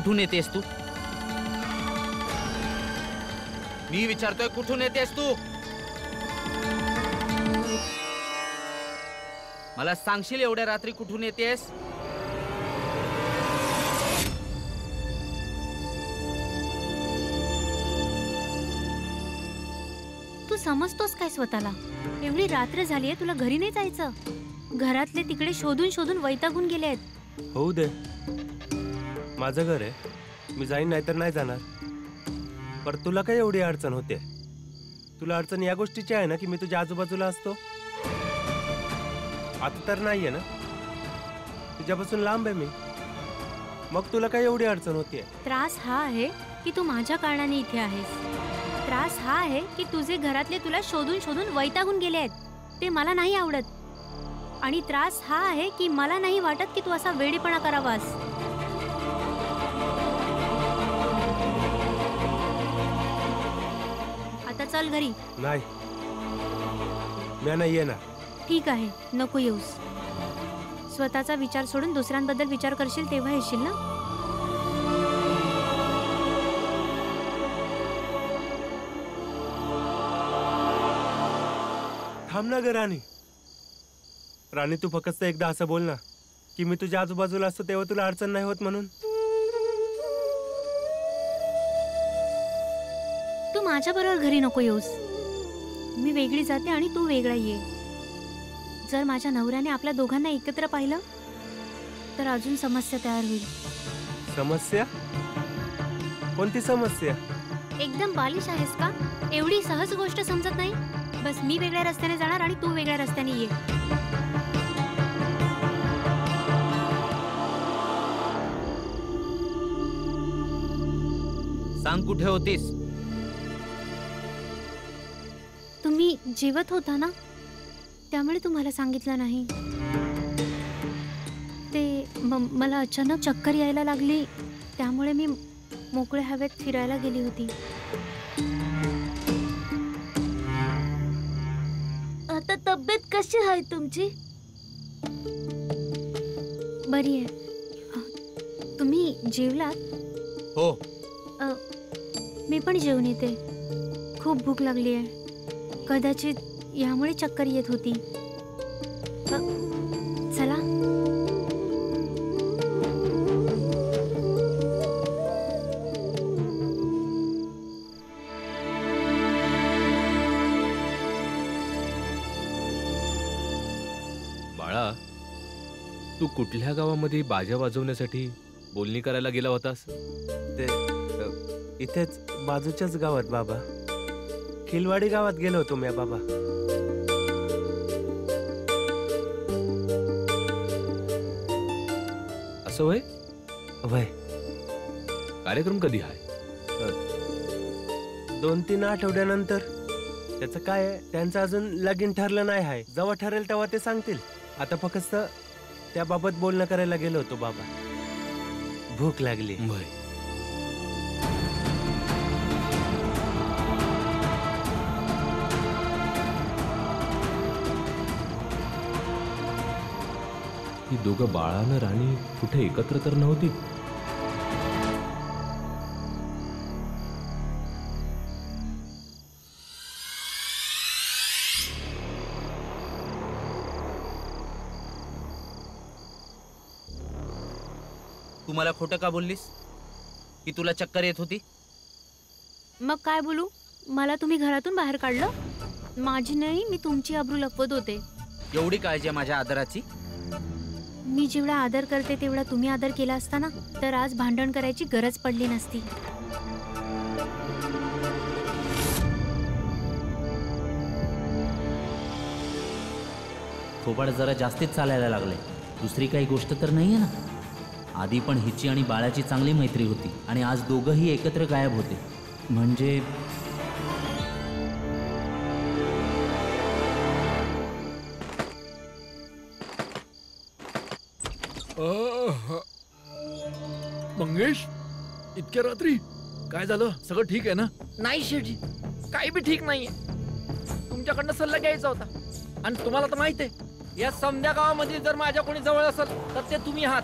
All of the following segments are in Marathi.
कुठून येतेस तू? मी विचारतोय कुठून येतेस तू? मला सांगशील एवढ्या रात्री कुठून येतेस? तू समजतोस काय स्वतःला? एवढी रात्र झालीये, तुला घरी नाही जायचं? घरातले तिकडे शोधून शोधून वैतागून गेले आहेत. होऊ दे, माझं घर आहे, मी जाईन नाहीतर नाही जाणार. पर तुला काय एवढी अडचण होते? तुला अडचण या गोष्टीची आहे ना की मी तुझ्या आजूबाजूला असतो? आता तर नाहीये ना, तुझ्यापासून लांब आहे मी, मग तुला काय एवढी अडचण होते? त्रास हा आहे की तू माझ्या कारणाने इथे आहेस. त्रास हा आहे की तुझे घरातले तुला शोधून शोधून वैतागून गेले आहेत. ते मला नाही आवडत. आणि त्रास हा आहे की मला नाही वाटत की तू असा वेडीपणा करावास. आता चल घरी. नाही, मी नाही येणार. ठीक आहे, नको येऊस. स्वतःचा विचार सोडून दुसऱ्यांबद्दल विचार करशील तेव्हा येशील ना. थांब ना ग राणी. राणी, तू फक्त एकदा असं बोल ना की मी तुझ्या आजूबाजूला असतो तेव्हा तुला अडचण नाही होत म्हणून. तू माझ्या बरोबर घरी नको येऊस. मी वेगळी जाते आणि तू वेगळा ये. जर माझ्या नवऱ्याने आपल्या दोघांना एकत्र पाहिलं तर अजून समस्या तयार होईल. समस्या? कोणती समस्या? एकदम बालिश आहेस का? एवढी सहज गोष्ट समजत नाही? बस मी वेगळ्या रस्त्याने जाणार आणि तू वेगळ्या रस्त्याने ये. सांग कुठे होतीस? तुम्ही जेवत होता ना, त्यामुळे तुम्हाला सांगितलं नाही. ते मला अचानक चक्कर यायला लागली, त्यामुळे मी मोकळ्या हवेत फिरायला गेली होती. आता तब्येत कशी आहे तुमची? बरी आहे. तुम्ही जेवलात? हो. मी पण जेवून येते. खूप भूक लागली आहे. कदाचित यामुळे चक्कर येत होती. चला. बाळा, तू कुठल्या गावामध्ये बाजा वाजवण्यासाठी बोलणी करायला गेला होतास? ते इथेच बाजूच्याच गावात बाबा, खिलवाडी गावात गेलो होतो मी बाबा. असं वय? वय. कार्यक्रम कधी आहे? 2-3 आठवड्यानंतर. त्याचं काय आहे, त्यांचं अजून लगीन ठरलं नाही आहे. जेव्हा ठरेल तेव्हा ते सांगतील. आता फक्त त्याबाबत बोलणं करायला गेलो होतो बाबा. भूक लागली. वय. ही दोघं बाळानं राणी कुठे एकत्र तर नव्हती? तू मला खोटं का बोललीस की तुला चक्कर येत होती? मग काय बोलू? मला तुम्ही घरातून बाहेर काढलं. माझी नाही, मी तुमची आबरू लपवत होते. एवढी काळजी आहे माझ्या आदराची? मी जेवढा आदर करते तेवढा तुम्ही आदर केला असता ना, तर आज भांडण करायची गरज पडली नसती. थोबाड जरा जास्तीच चालायला लागले. दुसरी काही गोष्ट तर नाहीये ना? आधी पण हिची आणि बाळाची चांगली मैत्री होती आणि आज दोघंही एकत्र गायब होते. म्हणजे मंगेश, इतक्या रात्री काय झालं? सगळं ठीक आहे ना? नाही शेठजी, काही बी ठीक नाहीये. तुमच्याकडनं सल्ला घ्यायचा होता. आणि तुम्हाला तर माहित आहे, या समध्या गावामध्ये जर माझ्या कोणी जवळ असेल तर ते तुम्ही आहात.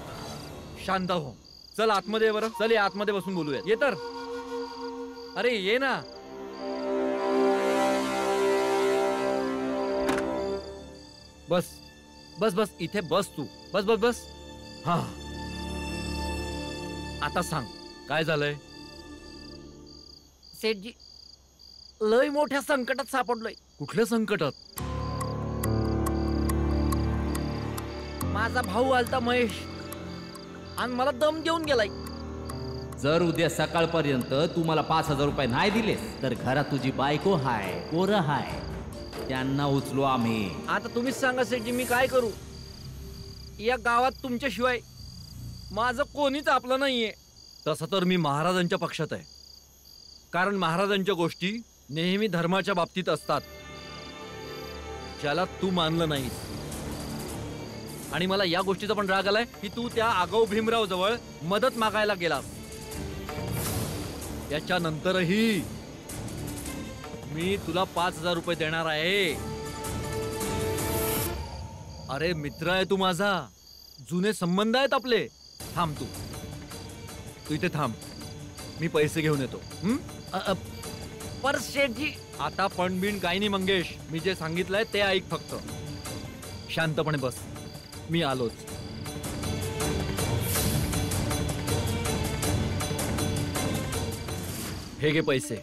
शांत हो, चल आतमध्ये ये बरं. चल ये आतमध्ये बसून बोलूया. ये तर. अरे ये ना. बस बस बस इथे बस तू. बस बस बस. हा आता सांग काय झालंय. सेठजी लय मोठ्या संकटात सापडलोय. कुठल्या संकटात. माझा भाऊ आलता महेश आणि मला दम देऊन गेलाय. जर उद्या सकाळपर्यंत तू मला 5,000 रुपये नाही दिलेस तर घरात तुझी बायको हाय, पोरं हाय, त्यांना उचलू आम्ही. आता तुम्हीच सांगा सेठजी मी काय करू. या गावात तुमच्याशिवाय माझं कोणीच आपलं नाहीये. तसं तर मी महाराजांच्या पक्षात आहे. कारण महाराजांच्या गोष्टी नेहमी धर्माच्या बाबतीत असतात. ज्याला तू मानलं नाहीस. आणि मला या गोष्टीचा पण राग आलाय की तू त्या आगाऊ भीमराव जवळ मदत मागायला गेलास. याच्यानंतरही मी तुला 5,000 रुपये देणार आहे. अरे मित्र आहे तू माझा. जुने संबंध आहेत आपले. थांब तू इथे थांब. मी पैसे घेऊन येतो. पर सेठजी आता पण बिन काही नाही मंगेश. मी जे सांगितलंय ते ऐक फक्त. शांतपणे बस. मी आलोच. हे घे पैसे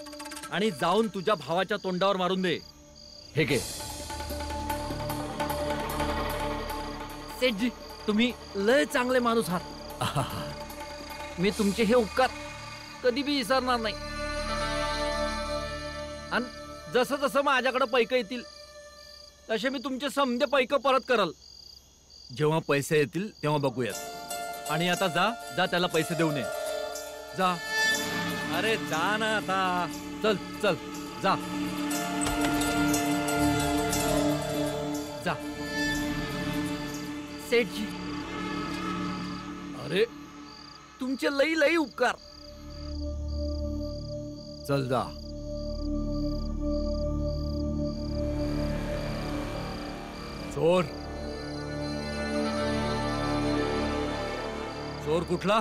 आणि जाऊन तुझ्या भावाच्या तोंडावर मारून दे. हे घे. सेठजी तुम्ही लय चांगले माणूस आहात. मी तुमचे हे उपकार कधी बी विसरणार नाही. आणि जसं जसं माझ्याकडे पैके येतील तसे मी तुमचे समधे पैके परत करल. जेव्हा पैसे येतील तेव्हा बघूयात. आणि आता जा जा त्याला पैसे देऊ ये. जा. अरे जा ना आता. चल चल जा जा. सेठजी अरे तुमचे लई लई उपकार. चल जा. चोर. चोर कुठला.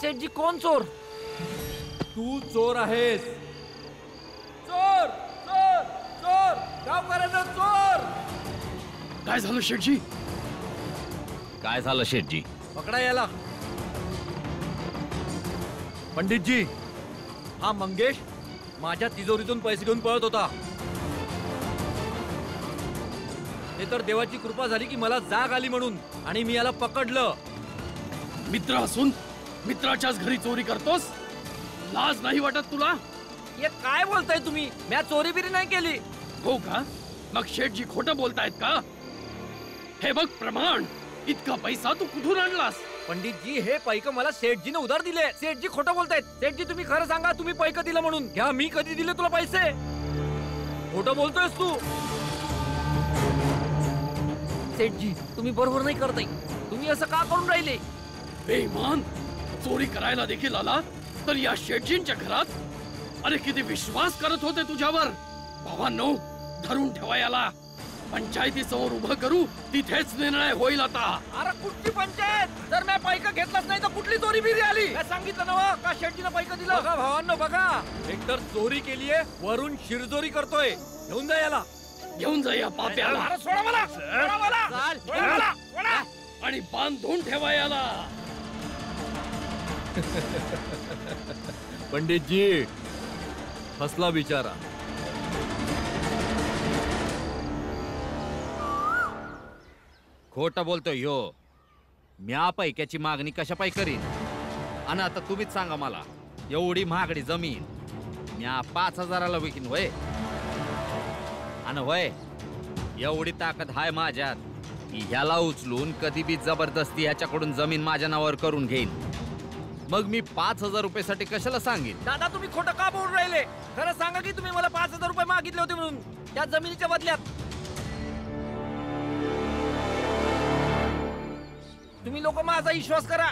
सेठजी कोण चोर. तू चोर आहेस. चोर चोर चोर. गावकऱ्यांना चोर. काय झालं शेठजी. काय झालं शेठजी. पकडा याला. पंडितजी हा मंगेश माझ्या तिजोरीतून पैसे घेऊन पळत होता. हे तर देवाची कृपा झाली की मला जाग आली म्हणून. आणि मी याला पकडलं. मित्र असून मित्राच्याच घरी चोरी करतोस. लाज नाही वाटत तुला. हे काय बोलताय तुम्ही. म्या चोरी बिरी नाही केली. हो का. मग शेठजी खोटं बोलतायत का. हे बघ प्रमाण. इतका पैसा तू कुठून आणलास. पंडितजी हे पैक मला सेठजीने उधार दिले. सेठजी खोटं बोलतायत. सेठजी तुम्ही खरं सांगा तुम्ही पैक दिलं म्हणून. घ्या. मी कधी दिले तुला पैसे. खोटं बोलतोयस तू. सेठजी तुम्ही बरोबर नाही करताय. तुम्ही असं का करून राहिले. बेईमान. चोरी करायला देखील आला तर या शेठजींच्या घरात. अरे किती विश्वास करत होते तुझ्यावर. भावांनो धरून ठेवा याला. पंचायतीसमोर उभं करू. तिथेच निर्णय होईल आता. अरे कुठची पंचायत. जर मी पैका घेतलाच नाही तर कुठली चोरी बिरी आली. काय सांगितलं ना का शेठजीने पैका दिलं. बघा भावांनो बघा. एकतर चोरी केलीये वरून शिरजोरी करतोय. घेऊन जा याला. घेऊन जा या पाप्याला. अरे सोडा मला. सोडा मला. सोडा मला. सोडा. आणि बांधून ठेवा याला. पंडितजी फसला बिचारा. खोटं बोलतोय ह्यो. म्या पैक्याची मागणी कशा पाय करीन. आणि आता तुम्हीच सांगा मला. एवढी महागडी जमीन म्या 5,000ला विकीन होय. आणि होय एवढी ताकद हाय माझ्यात की ह्याला उचलून कधी बी जबरदस्ती ह्याच्याकडून जमीन माझ्या नावावर करून घेईन. मग मी 5,000 रुपयासाठी कशाला सांगेन. दादा तुम्ही खोटं का बोलून राहिले. खरं सांगा की तुम्ही मला 5,000 रुपये मागितले होते म्हणून त्या जमिनीच्या बदल्यात. तुम्ही लोक माझा विश्वास करा.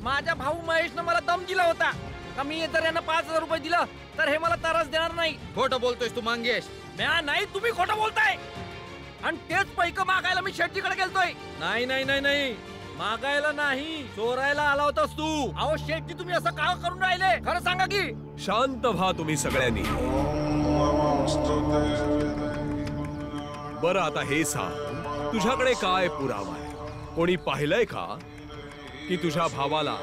माझ्या भाऊ महेशनं मला दम दिला होता का मी जर यांना 5,000 रुपये दिलं तर हे मला त्रास देणार नाही. खोटं बोलतोयस तू मंगेश. म्या नाही तुम्ही खोटं बोलताय. आणि तेच पैक मागायला मी शेटजीकडे गेलतोय. नाही नाही नाही नाही, मागायला नाही, चोरायला आला होतास तू. अहो शेटजी, तुम्ही असं का करून राहिले? खरं सांगा की. शांत व्हा तुम्ही सगळ्यांनी. बरं, आता हे सांग, तुझ्याकडे काय पुरावा आहे? कोणी पाहिलंय का की तुझ्या भावाला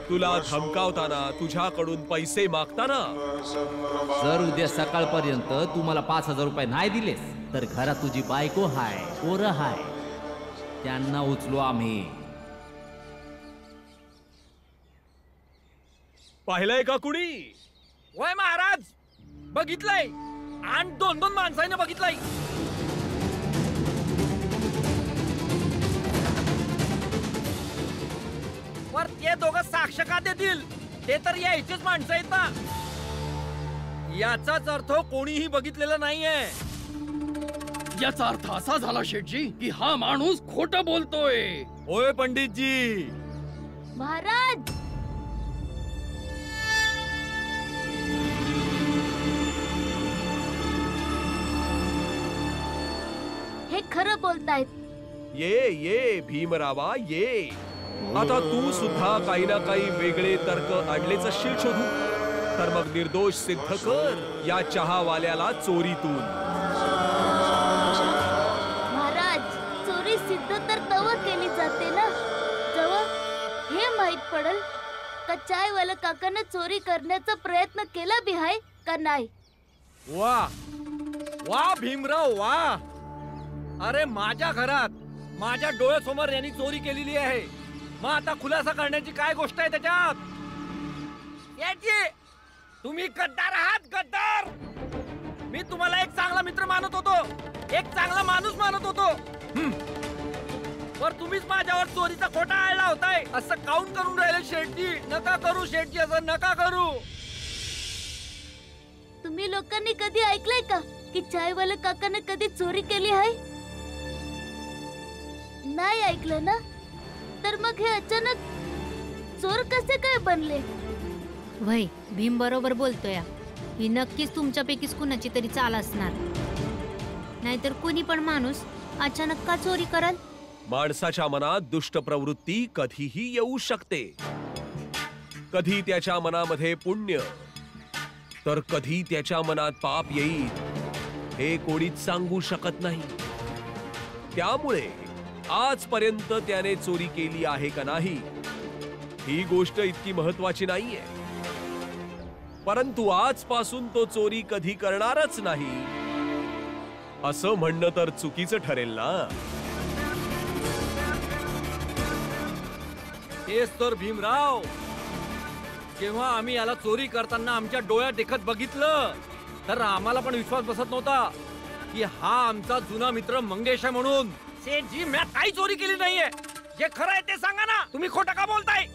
तुला धमकावताना, तुझ्याकडून पैसे मागताना? जर उद्या सकाळपर्यंत तू मला 5,000 रुपये नाही दिलेस तर घरात तुझी बायको हाय, पोरं हाय, त्यांना उचलू आम्ही. पाहिलंय का कुणी? होय महाराज, बघितलंय, आणि 2-2 माणसाने बघितलंय. पर ते दोघं साक्ष का देतील? ते तर यायचेच माणसं आहेत ना. याचाच अर्थ कोणीही बघितलेलं नाहीये. याचा अर्थ असा झाला शेठजी की हा माणूस खोटं बोलतोय. होय पंडितजी. महाराज, हे खरं बोलतायत. ये ये भीमरावा ये. आता तू सुद्धा काही ना काही वेगळे तर्क आणलेच असशील शोधू. तर मग निर्दोष सिद्ध कर या चहावाल्याला चोरीतून. महाराज, चोरी सिद्ध तर तव केली जाते ना जेव्हा हे माहित पडल का चायवाला काकानं चोरी करण्याचा प्रयत्न केला बी आहे का नाही. वा वा भीमराव वा. अरे माझ्या घरात माझ्या डोळ्यासमोर यांनी चोरी केलेली आहे. मग आता खुलासा करण्याची काय गोष्ट आहे त्याच्यात? याची तुम्ही गद्दार आहात, गद्दार. मी तुम्हाला एक चांगला मित्र मानत होतो, एक चांगला माणूस मानत होतो. पर तुम्हीच माझ्यावर चोरीचा खोटा आळला होताय. असं काऊन करून राहिले शेठजी? नका करू शेठजी, असं नका करू. तुम्ही लोकांनी कधी ऐकलंय का की चायवाला काकानं कधी चोरी केली आहे? नाही ऐकलं ना? तर मग हे अचानक चोर कसे काय बनले? वय भीम बरोबर बोलतोय. ही नक्कीच तुमच्यापैकीच कुणाची तरी चाल असणार. नाहीतर कोणी पण माणूस अचानक का चोरी करल? माणसाच्या मनात दुष्ट प्रवृत्ती कधीही येऊ शकते. कधी त्याच्या मनामध्ये पुण्य तर कधी त्याच्या मनात पाप येईल, हे कोणीच सांगू शकत नाही. त्यामुळे आजपर्यंत त्याने चोरी केली आहे का नाही ही गोष्ट इतकी महत्वाची नाहीये. परंतु आजपासून तो चोरी कधी करणारच नाही असं म्हणणं तर चुकीचं ठरेल ना. तेच तर भीमराव, जेव्हा आम्ही याला चोरी करताना आमच्या डोळ्यात देखत बघितलं तर आम्हाला पण विश्वास बसत नव्हता की हा आमचा जुना मित्र मंगेश आहे म्हणून. सेठजी, मी काही चोरी केली नाहीये. जे खरं आहे ते सांगा ना. तुम्ही खोटं का बोलताय?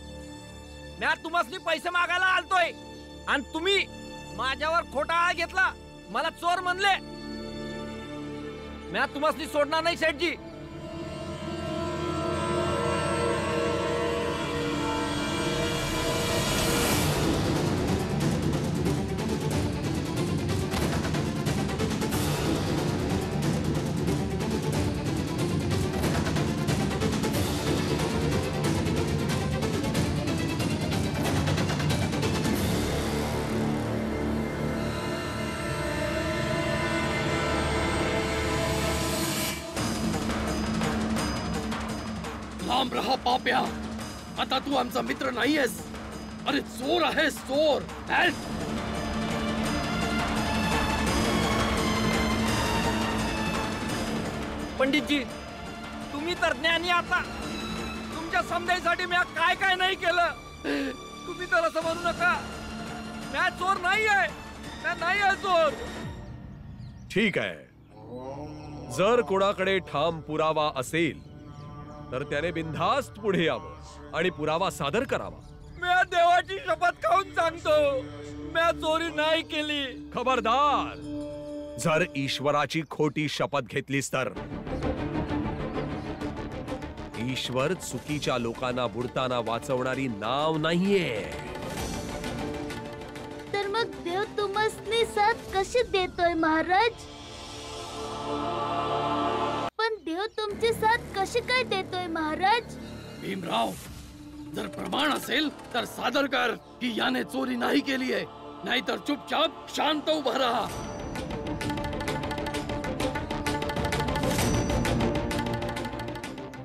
मी तुम्हाला पैसे मागायला आलतोय आणि तुम्ही माझ्यावर खोटा आळ घेतला, मला चोर म्हणले. मी तुम्हाला सोडणार नाही सेठजी. लांब रहा पाप्या, आता तू आमचा मित्र नाहीयेस. अरे चोर आहेस, चोर. पंडितजी, तुम्ही तर ज्ञानी. आता तुमच्या समजायसाठी मी काय काय नाही केलं. तुम्ही तर असं म्हणू नका. मी चोर नाही आहे, मी नाही आहे चोर. ठीक आहे, जर कोणाकडे ठाम पुरावा असेल तर त्याने बिनधास्त पुढे यावं आणि पुरावा सादर करावा. मी देवाची शपथ खाऊन सांगतो, मी चोरी नाही केली. खबरदार, जर ईश्वराची खोटी शपथ घेतलीस तर. ईश्वर चुकीच्या लोकांना बुडताना वाचवणारी नाव नाहीये. तर मग देव तुम्हासनी साथ कशी देतोय महाराज? तो तुमची साथ कशी काय देतोय महाराज? भीमराव, जर प्रमाण असेल तर सादर कर की याने चोरी नाही केली आहे, नाहीतर चुपचाप शांत उभा राहा.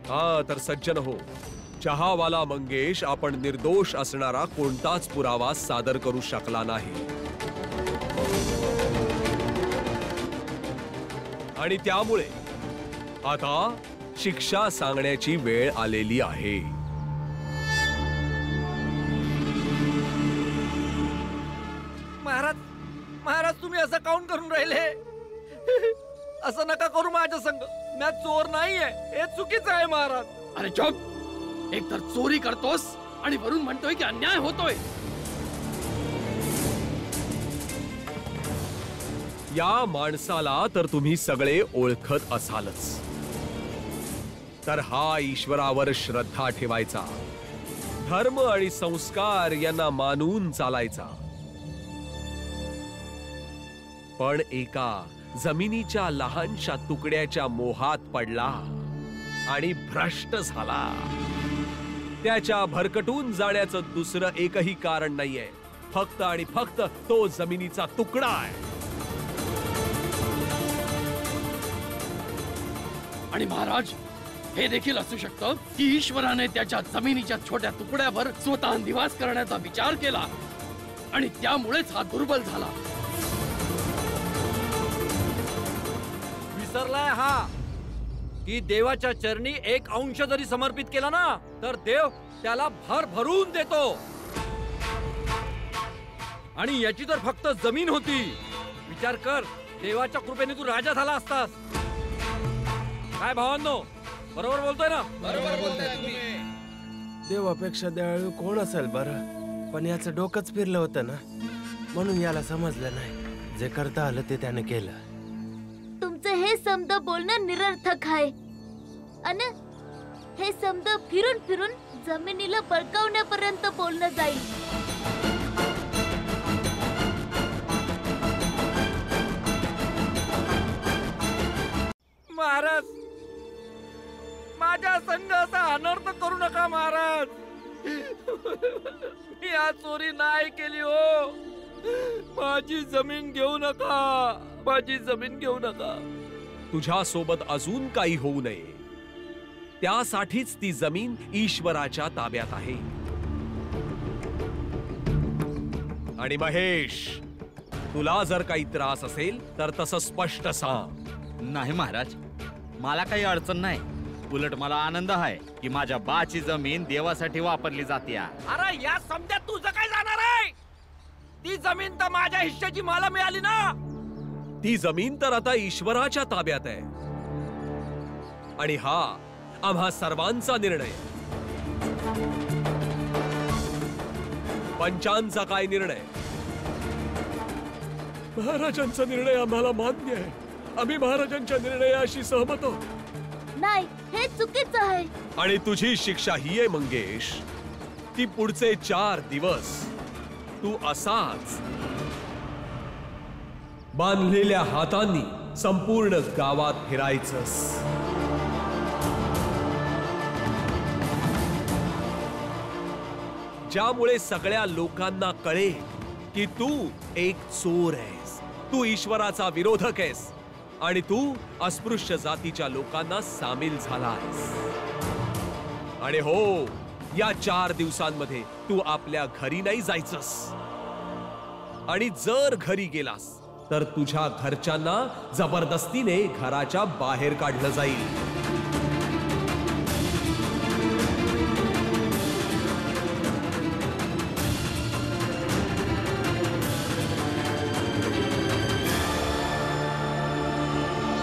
हा तर सज्जन हो, चहावाला मंगेश आपण निर्दोष असणारा कोणताच पुरावा सादर करू शकला नाही आणि त्यामुळे आता शिक्षा सांगण्याची वेळ आलेली आहे. महाराज, महाराज तुम्ही असं काऊन करून राहिले? असं नका करू माझ्या संग. मी चोर नाहीये, हे चुकीचं आहे महाराज. अरे चुप, एक तर चोरी करतोस आणि वरून म्हणतोय की अन्याय होतोय. या माणसाला तर तुम्ही सगळे ओळखत असालच. तर हा ईश्वरावर श्रद्धा ठेवायचा, धर्म आणि संस्कार यांना मानून चालायचा, पण एका जमिनीच्या लहानशा तुकड्याच्या मोहात पडला आणि भ्रष्ट झाला. त्याच्या भरकटून जाण्याचं दुसरं एकही कारण नाहीये, फक्त आणि फक्त तो जमिनीचा तुकडा आहे. आणि महाराज, हे देखील असू शकतं की ईश्वराने त्याच्या जमिनीच्या छोट्या तुकड्यावर स्वतः निवास करण्याचा विचार केला आणि त्यामुळेच हा दुर्बल झाला. विसरलाय हा की देवाच्या चरणी एक अंश जरी समर्पित केला ना तर देव त्याला भरभरून देतो. आणि याची तर फक्त जमीन होती. विचार कर, देवाच्या कृपेने तू राजा झाला असतास. काय भावांनो, बरोबर बोलतोय ना? बरोबर बोलताय तुम्ही. देवापेक्षा दयाळू कोण असेल बरं? पण याचं डोकंच फिरलं होतं ना, म्हणून याला समजलं नाही. जे करता आलं ते त्याने केलं. तुमचे हे समद बोलणं निरर्थक आहे. अन हे समद फिरून फिरून जमिनीला बळकावण्यापर्यंत बोलणं जाईल. महाराज, माझ्या संघ असा अनर्थ करू नका महाराज. मी आज चोरी नाही केली हो. माझी जमीन घेऊ नका, माझी जमीन घेऊ नका. तुझ्या सोबत अजून काही होऊ नये त्यासाठीच ती जमीन ईश्वराच्या ताब्यात आहे. आणि महेश, तुला जर काही त्रास असेल तर तसं स्पष्ट सांग. नाही महाराज, मला काही अडचण नाही. उलट मला आनंद आहे की माझ्या बाची जमीन देवासाठी वापरली जाते. अरे या समजात तुझं काय जाणार आहे? ती जमीन तर माझ्या हिश्श्याची मला मिळाली ना. ती जमीन तर आता ईश्वराच्या ताब्यात आहे आणि हा आम्हा सर्वांचा निर्णय. पंचांचा काय निर्णय? महाराजांचा निर्णय आम्हाला मान्य आहे. आम्ही महाराजांच्या निर्णयाशी सहमत आहोत. नाही, हे चुकीचं आहे. आणि तुझी शिक्षा ही आहे मंगेश, ती पुढचे 4 दिवस तू असाच बांधलेल्या हातांनी संपूर्ण गावात फिरायचंस. ज्यामुळे सगळ्या लोकांना कळेल की तू एक चोर आहेस, तू ईश्वराचा विरोधक आहेस आणि तू अस्पृश्य जातीच्या लोकांना सामील झाला आहेस. आणि हो, या 4 दिवसांमध्ये तू आपल्या घरी नाही जायचंस. आणि जर घरी गेलास तर तुझ्या घरच्यांना जबरदस्तीने घराच्या बाहेर काढलं जाईल.